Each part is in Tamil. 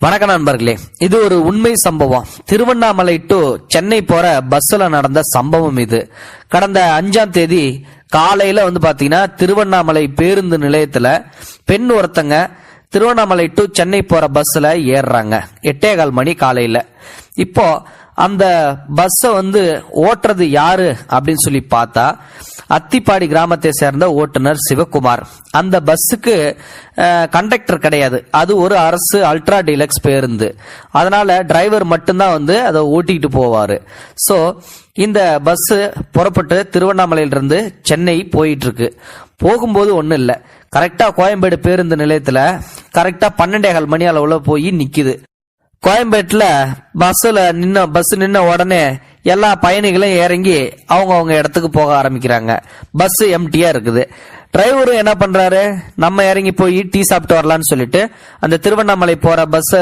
வணக்கம் நண்பர்களே, இது ஒரு உண்மை சம்பவம். திருவண்ணாமலை டு சென்னை போற பஸ்ல நடந்த சம்பவம் இது. கடந்த 5ஆம் தேதி காலையில பாத்தீங்கன்னா திருவண்ணாமலை பேருந்து நிலையத்துல பெண் ஒருத்தங்க திருவண்ணாமலை டு சென்னை போற பஸ்ல ஏறுறாங்க. 8:15 மணி காலையில. இப்போ அந்த பஸ்ஸை ஓட்டுறது யாரு அப்படின்னு சொல்லி பார்த்தா அத்திப்பாடி கிராமத்தை சேர்ந்த ஓட்டுநர் சிவகுமார். அந்த பஸ்ஸுக்கு கண்டக்டர் கிடையாது, அது ஒரு அரசு அல்ட்ரா டீலக்ஸ் பேருந்து. அதனால டிரைவர் மட்டும்தான் அதை ஓட்டிட்டு போவாரு. ஸோ இந்த பஸ் புறப்பட்டு திருவண்ணாமலையிலிருந்து சென்னை போயிட்டு இருக்கு. போகும்போது ஒன்றும் இல்லை, கரெக்டா கோயம்பேடு பேருந்து நிலையத்துல கரெக்டா 12:15 மணி அளவுல போய் நிக்குது. கோயம்பேட்டுல பஸ் நின்ன உடனே எல்லா பயணிகளும் இறங்கி அவங்க இடத்துக்கு போக ஆரம்பிக்கிறாங்க. பஸ் எம்டியா இருக்குது. டிரைவரும் என்ன பண்றாரு, நம்ம இறங்கி போய் டீ சாப்பிட்டு வரலான்னு சொல்லிட்டு அந்த திருவண்ணாமலை போற பஸ்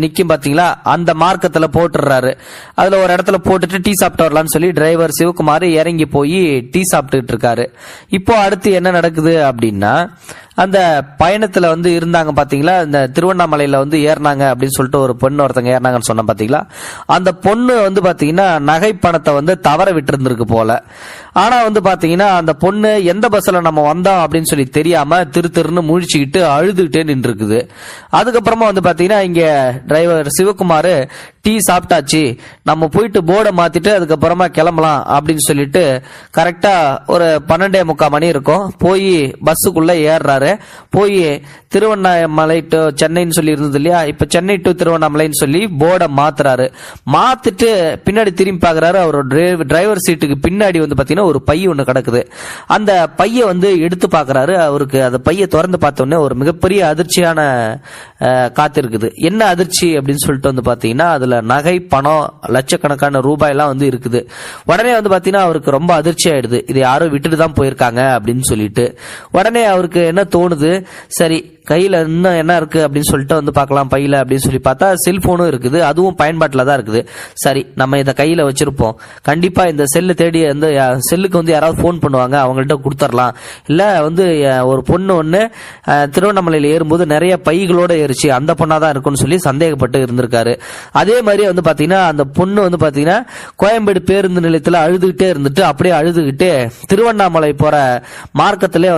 நிக்கும் பாத்தீங்களா, அந்த மார்க்கத்துல போட்டுறாரு. அதுல ஒரு இடத்துல போட்டுட்டு டீ சாப்பிட்டு வரலான்னு சொல்லி டிரைவர் சிவகுமார் இறங்கி போய் டீ சாப்பிட்டுட்டு இருக்காரு. இப்போ அடுத்து என்ன நடக்குது அப்படின்னா, அந்த பயணத்துல இருந்தாங்க பாத்தீங்களா, இந்த திருவண்ணாமலையில ஏறினாங்க அப்படின்னு சொல்லிட்டு ஒரு பொண்ணு ஒருத்தங்க ஏறினாங்கன்னு சொன்ன பாத்தீங்களா, அந்த பொண்ணு பாத்தீங்கன்னா நகை பணத்தை தவற விட்டு இருந்திருக்கு போல. ஆனா பாத்தீங்கன்னா அந்த பொண்ணு எந்த பஸ்ல நம்ம வந்தோம் அப்படின்னு சொல்லி தெரியாம திருன்னு முழிச்சுக்கிட்டு அழுதுகிட்டே நின்று இருக்குது. அதுக்கப்புறமா பாத்தீங்கன்னா இங்க டிரைவர் சிவகுமார் டீ சாப்பிட்டாச்சு, நம்ம போயிட்டு போர்டை மாத்திட்டு அதுக்கப்புறமா கிளம்பலாம் அப்படின்னு சொல்லிட்டு கரெக்டா ஒரு 12:45 மணி இருக்கும், போய் பஸ்ஸுக்குள்ள ஏறுறாரு. போய் திருவண்ணாமலை டு சென்னைன்னு சொல்லி இருந்தது இல்லையா, இப்ப சென்னை டு திருவண்ணாமலைன்னு சொல்லி போர்டை மாத்துறாரு. மாத்திட்டு பின்னாடி திரும்பி பாக்குறாரு. அவர் டிரைவர் சீட்டுக்கு பின்னாடி பாத்தீங்கன்னா ஒரு பை ஒண்ணு கிடக்குது. அந்த பைய எடுத்து பாக்குறாரு. அவருக்கு அந்த பைய திறந்து பார்த்த உடனே ஒரு மிகப்பெரிய அதிர்ச்சியான காத்திருக்குது. என்ன அதிர்ச்சி அப்படின்னு சொல்லிட்டு பாத்தீங்கன்னா அதுல நகை பணம் லட்சக்கணக்கான ரூபாய் எல்லாம் இருக்குது. உடனே பாத்தீங்கன்னா அவருக்கு ரொம்ப அதிர்ச்சி ஆயிடுது. இதை யாரோ விட்டுட்டு தான் போயிருக்காங்க அப்படின்னு சொல்லிட்டு உடனே அவருக்கு என்ன தோணுது, சரி கையில இன்னும் என்ன இருக்கு அப்படின்னு சொல்லிட்டு பார்க்கலாம் பையில அப்படின்னு சொல்லி பார்த்தா செல்போனும் இருக்குது, அதுவும் பயன்பாட்டில் தான் இருக்குது. சரி நம்ம இதை கையில வச்சிருப்போம், கண்டிப்பா இந்த செல்லு தேடி செல்லுக்கு யாராவது போன் பண்ணுவாங்க, அவங்கள்ட்ட கொடுத்துடலாம். இல்ல ஒரு பொண்ணு ஒண்ணு திருவண்ணாமலையில ஏறும்போது நிறைய பைகளோட ஏறிச்சு, அந்த பொண்ணாதான் இருக்கும்னு சொல்லி சந்தேகப்பட்டு இருந்திருக்காரு. அதே மாதிரி பாத்தீங்கன்னா அந்த பொண்ணு பாத்தீங்கன்னா கோயம்பேடு பேருந்து நிலையத்துல அழுதுகிட்டே இருந்துட்டு அப்படியே அழுதுகிட்டு திருவண்ணாமலை போற மார்க்கத்திலே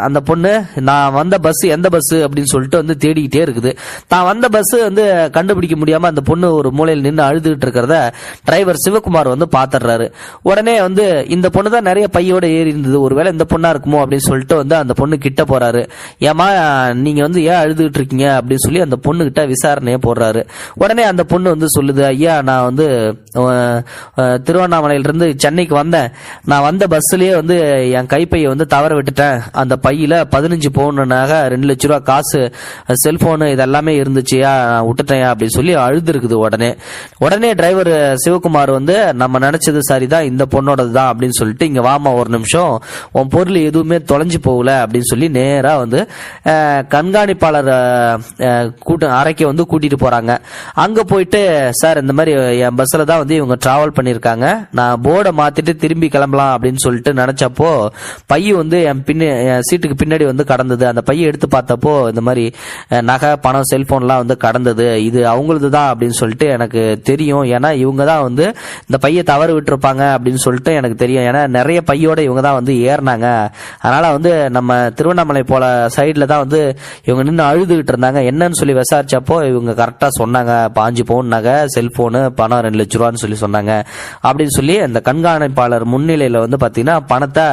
அந்த பொண்ணு நான் வந்த பஸ் எந்த பஸ் அப்படின்னு சொல்லிட்டு தேடிக்கிட்டே இருக்குது. தான் வந்த பஸ் கண்டுபிடிக்க முடியாம அந்த பொண்ணு ஒரு மூலையில் நின்று அழுதுகிட்டு இருக்கிறத டிரைவர் சிவகுமார் பாத்துறாரு. உடனே இந்த பொண்ணு தான் நிறைய பையோட ஏறி இருந்தது, ஒருவேளை இந்த பொண்ணா இருக்குமோ அப்படின்னு சொல்லிட்டு அந்த பொண்ணு கிட்ட போறாரு. ஏமா நீங்க ஏன் அழுதுகிட்டு இருக்கீங்க அப்படின்னு சொல்லி அந்த பொண்ணு கிட்ட விசாரணையை போடுறாரு. உடனே அந்த பொண்ணு சொல்லுது, ஐயா நான் திருவண்ணாமலையிலிருந்து சென்னைக்கு வந்தேன், நான் வந்த பஸ்லயே என் கைப்பையை தவற விட்டுட்டேன், அந்த பையில 15 பவுன் நகை 2 லட்ச ரூபா காசு செல்போனு இதெல்லாமே இருந்துச்சியா, விட்டுட்டேன் அப்படின்னு சொல்லி அழுது இருக்குது. உடனே டிரைவர் சிவகுமார் நம்ம நினைச்சது சரிதான், இந்த பொண்ணோடது தான் அப்படின்னு சொல்லிட்டு இங்க வாமா ஒரு நிமிஷம், உன் பொருள் எதுவுமே தொலைஞ்சு போகல அப்படின்னு சொல்லி நேரா கண்காணிப்பாளர் அறைக்கு கூட்டிட்டு போறாங்க. அங்க போயிட்டு சார் இந்த மாதிரி என் பஸ்ல தான் இவங்க டிராவல் பண்ணிருக்காங்க, நான் போர்டை மாத்திட்டு திரும்பி கிளம்பலாம் அப்படின்னு சொல்லிட்டு நினைச்சப்போ பைய என் சீட்டுக்கு பின்னாடி கடந்தது. அந்த பைய எடுத்து பார்த்தப்போ இந்த மாதிரி நகை பணம் செல்போன்லாம் கடந்தது, இது அவங்களது தான் அப்படின்னு சொல்லிட்டு எனக்கு தெரியும். ஏன்னா இவங்க தான் இந்த பைய தவறு விட்டுருப்பாங்க அப்படின்னு சொல்லிட்டு எனக்கு தெரியும். ஏன்னா நிறைய பையோட இவங்க தான் ஏறினாங்க. அதனால நம்ம திருவண்ணாமலை போல சைட்ல தான் இவங்க நின்று அழுதுகிட்டு இருந்தாங்க. என்னன்னு சொல்லி விசாரிச்சப்போ இவங்க கரெக்டா சொன்னாங்க, 5 பவுன் நகை செல்போனு பணம் 2 லட்ச ரூபான்னு சொல்லி சொன்னாங்க அப்படின்னு சொல்லி அந்த கண்காணிப்பாளர் முன்னிலையில பாத்தீங்கன்னா பணத்தை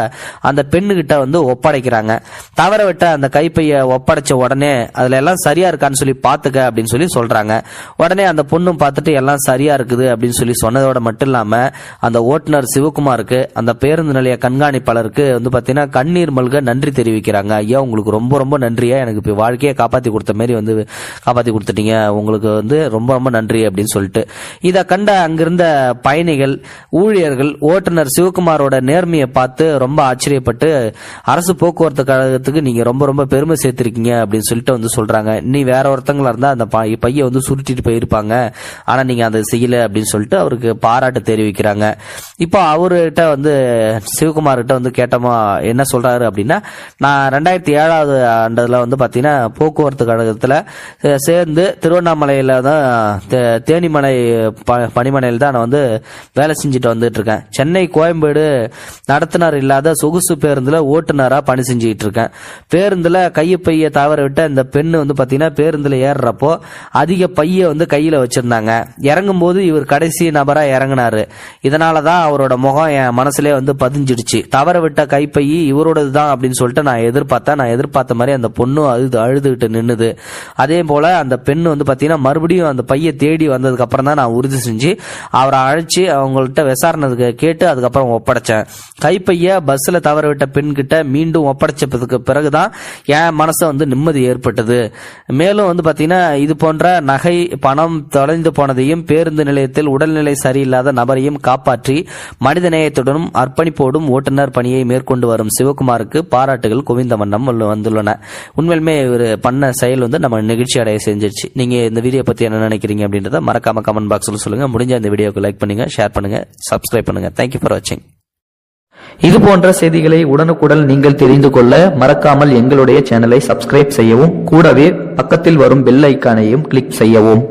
அந்த பெண்ணுகிட்ட ஒப்படைக்கிறாங்க. தவற விட்ட அந்த கைப்பைய ஒப்படைச்ச உடனே அதுல எல்லாம் சரியா இருக்கான்னு சொல்லி பாத்துக்க அப்படின்னு சொல்லி சொல்றாங்க. உடனே அந்த பொண்ணும் பார்த்துட்டு எல்லாம் சரியா இருக்குது அப்படின்னு சொல்லி சொன்னதோட மட்டும் இல்லாம அந்த ஓட்டுநர் சிவகுமாருக்கு அந்த பேருந்து நிலைய கண்காணிப்பாளருக்கு பாத்தீங்கன்னா கண்ணீர் மல்க நன்றி தெரிவிக்கிறாங்க. ஐயா உங்களுக்கு ரொம்ப ரொம்ப நன்றியா, எனக்கு வாழ்க்கையை காப்பாத்தி கொடுத்த மாதிரி காப்பாத்தி கொடுத்துட்டீங்க, உங்களுக்கு ரொம்ப ரொம்ப நன்றி. அப்படின்னு சொல்லிட்டு. இதை கண்ட அங்கிருந்த பயணிகள், ஊழியர்கள் ஓட்டுநர் சிவகுமாரோட நேர்மையை பார்த்து ரொம்ப ஆச்சரியப்பட்டு, அரசு போக்குவரத்து கழகத்துக்கு நீங்க ரொம்ப ரொம்ப பெருமை சேர்த்திருக்கீங்க அப்படின்னு சொல்லிட்டு வந்து சொல்றாங்க. நீ வேற ஒருத்தங்களா இருந்தா அந்த பைய வந்து சுருட்டிட்டு போயிருப்பாங்க, ஆனா நீங்க அதை செய்யல அப்படின்னு சொல்லிட்டு அவருக்கு பாராட்டு தெரிவிக்கிறாங்க. இப்போ அவர்கிட்ட வந்து சிவகுமார் கிட்ட வந்து கேட்டோமா என்ன சொல்றாரு அப்படின்னா, நான் 2007 ஆண்டுல வந்து பாத்தீங்கன்னா போக்குவரத்து கழகத்துல சேர்ந்து திருவண்ணாமலையில தான் தேனிமலை பணிமனையில் தான் நான் வந்து வேலை செஞ்சுட்டு வந்துட்டு இருக்கேன். சென்னை கோயம்பேடு நடத்துனர் இல்லாத சொகுசு பேருந்துல ஓட்டுநரா பணி செஞ்சுட்டு இருக்கேன். பேருந்துல கைய தவற விட்ட இந்த பெண்ணு வந்து பாத்தீங்கன்னா பேருந்துல ஏறுறப்போ அதிக பைய வந்து கையில வச்சிருந்தாங்க. இறங்கும் போது இவர் கடைசி நபரா இறங்கினாரு. இதனாலதான் அவரோட முகம் என் மனசுல வந்து பதிஞ்சிடுச்சு. தவற விட்ட கைப்பையை இவரோடது தான் அப்படின்னு சொல்லிட்டு நான் எதிர்பார்த்த மாதிரி அந்த பொண்ணு அழுதுகிட்டு நின்னுது. அதே போல அந்த பெண்ணு வந்து பாத்தீங்கன்னா மறுபடியும் அந்த பைய தேடி வந்ததுக்கு அப்புறம் தான் நான் உறுதி செஞ்சு அவரை அழைச்சு அவங்கள்ட்ட விசாரணை கேட்டு அதுக்கப்புறம் ஒப்படைச்சேன். கைப்பைய பஸ்ல தவற விட்ட பெண் கிட்ட மீண்டும் ஒப்படைச்சதுக்கு பிறகுதான் என் மனசு வந்து நிம்மதி ஏற்பட்டது. மேலும் வந்து பாத்தீங்கன்னா இது போன்ற நகை பணம் தொலைந்து போனதையும் பேருந்து நிலையத்தில் உடல்நிலை சரியில்லாத நபரையும் காப்பாற்றி மனிதநேயத்துடனும் அர்ப்பணிப்போடும் ஓட்டுநர் பணியை மேற்கொண்டு வரும் சிவகுமாருக்கு பாராட்டுகள் குவிந்த வண்ணம் வந்துள்ளன. உண்மையிலுமே இவர் பண்ண செயல் வந்து நம்ம நிகழ்ச்சி அடைய செஞ்சிருச்சு. நீங்க இந்த வீடியோ பத்தி என்ன நினைக்கிறீங்க அப்படின்றத மறக்காம கமெண்ட் பாக்ஸ்ல சொல்லுங்க. முடிஞ்ச இந்த வீடியோக்கு லைக் பண்ணுங்க, ஷேர் பண்ணுங்க, சப்ஸ்கிரைப் பண்ணுங்க. தேங்க்யூ ஃபார் வாட்சிங். இது போன்ற செய்திகளை உடனுக்குடன் நீங்கள் தெரிந்து கொள்ள மறக்காமல் எங்களுடைய சேனலை சப்ஸ்கிரைப் செய்யவும், கூடவே பக்கத்தில் வரும் பெல் ஐக்கானையும் கிளிக் செய்யவும்.